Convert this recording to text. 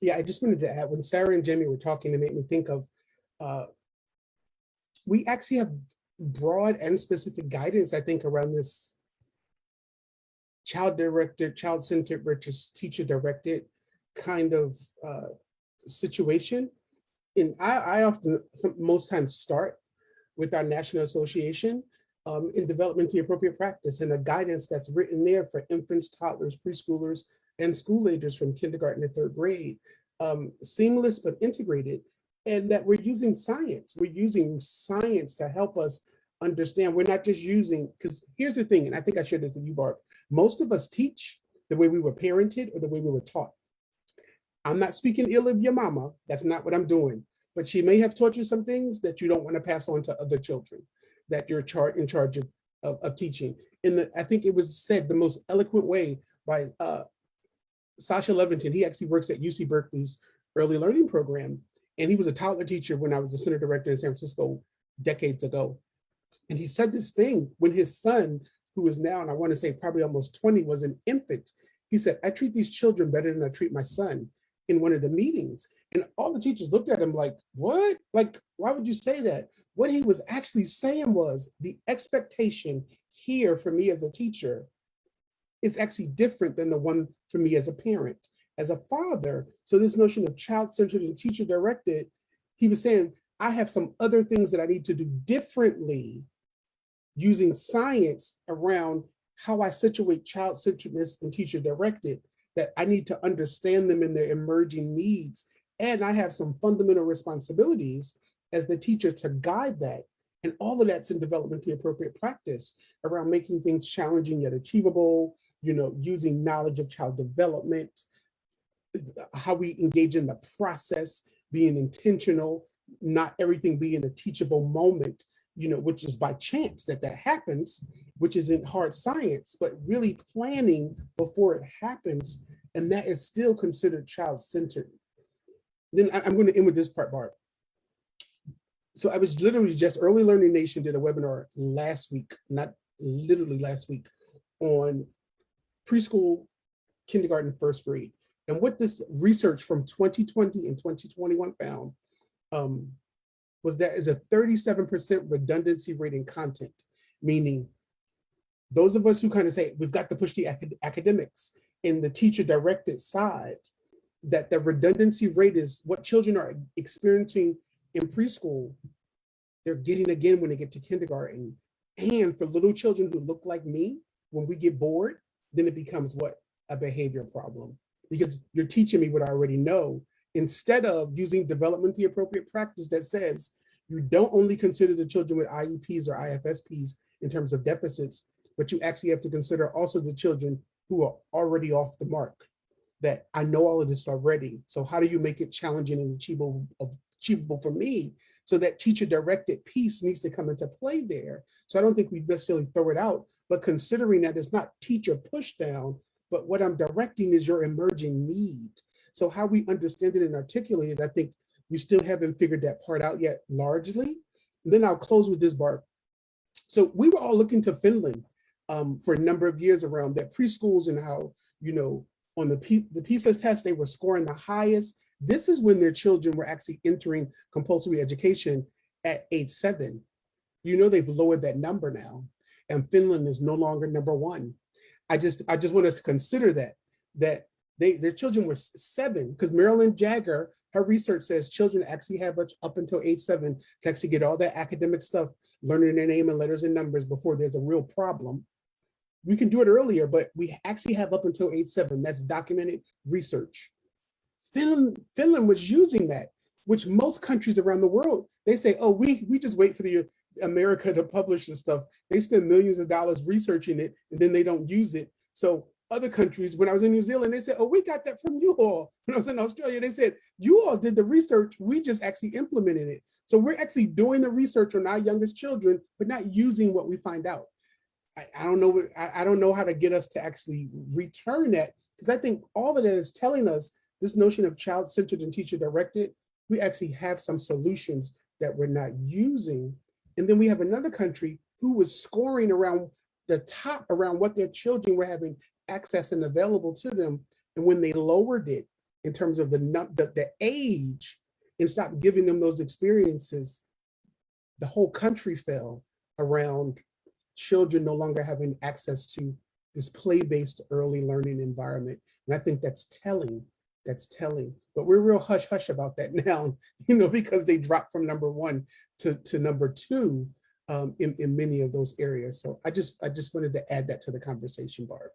Yeah, I just wanted to add, when Sarah and Jamie were talking, it made me think of, uh, we actually have broad and specific guidance, I think, around this child-directed, child-centered versus teacher-directed kind of situation. And I often, most times, start with our national association in developmentally appropriate practice and the guidance that's written there for infants, toddlers, preschoolers, and school agers from kindergarten to third grade. Seamless but integrated, and that we're using science. We're using science to help us understand. We're not just using, because here's the thing, and I think I shared this with you, Barb. Most of us teach the way we were parented or the way we were taught. I'm not speaking ill of your mama. That's not what I'm doing. But she may have taught you some things that you don't want to pass on to other children, that you're in charge of teaching. I think it was said the most eloquent way by Sasha Levington. He actually works at UC Berkeley's early learning program. And he was a toddler teacher when I was a center director in San Francisco decades ago. And he said this thing when his son, who is now, and I want to say probably almost 20, was an infant. He said, I treat these children better than I treat my son, in one of the meetings. And all the teachers looked at him like, what? Like, why would you say that? What he was actually saying was the expectation here for me as a teacher is actually different than the one for me as a parent, as a father. So this notion of child-centered and teacher-directed, he was saying, I have some other things that I need to do differently using science around how I situate child-centeredness and teacher-directed, that I need to understand them in their emerging needs. And I have some fundamental responsibilities as the teacher to guide that. And all of that's in developmentally appropriate practice around making things challenging yet achievable, using knowledge of child development, how we engage in the process, being intentional, not everything being a teachable moment, which is by chance that happens, which isn't hard science, but really planning before it happens. And that is still considered child-centered. Then I'm going to end with this part, Barb. So I was literally just, Early Learning Nation did a webinar last week, not literally last week, on preschool, kindergarten, first grade. And what this research from 2020 and 2021 found was there is a 37% redundancy rate in content, meaning those of us who kind of say we've got to push the academics in the teacher-directed side, that the redundancy rate is what children are experiencing in preschool, they're getting again when they get to kindergarten. And for little children who look like me, when we get bored, then it becomes what? A behavior problem. Because you're teaching me what I already know, instead of using developmentally appropriate practice that says you don't only consider the children with IEPs or IFSPs in terms of deficits, but you actually have to consider also the children who are already off the mark, that I know all of this already. So how do you make it challenging and achievable for me? So that teacher-directed piece needs to come into play there. So I don't think we necessarily throw it out, but considering that it's not teacher push down, but what I'm directing is your emerging need. So how we understand it and articulate it, I think we still haven't figured that part out yet largely. And then I'll close with this, Barb. So we were all looking to Finland for a number of years around that preschools and how, on the PISA test, they were scoring the highest. This is when their children were actually entering compulsory education at age 7. They've lowered that number now, and Finland is no longer number 1. I just want us to consider that their children were 7, because Marilyn Jagger, her research says children actually have up until age 7 to actually get all that academic stuff, learning their name and letters and numbers before there's a real problem. We can do it earlier, but we actually have up until age 7. That's documented research. Finland was using that, which most countries around the world, they say, oh, we just wait for the America to publish this stuff. They spend millions of dollars researching it, and then they don't use it. So other countries, when I was in New Zealand, they said, oh, we got that from you all. When I was in Australia, they said, you all did the research, we just actually implemented it. So we're actually doing the research on our youngest children, but not using what we find out. I don't know how to get us to actually return that, because I think all of that is telling us this notion of child-centered and teacher-directed, we actually have some solutions that we're not using. And then we have another country who was scoring around the top around what their children were having access and available to them. And when they lowered it in terms of the age and stop giving them those experiences, the whole country fell around children no longer having access to this play-based early learning environment. And I think that's telling. That's telling. But we're real hush hush about that now, because they dropped from number one to number two in many of those areas. So I just wanted to add that to the conversation, Barb.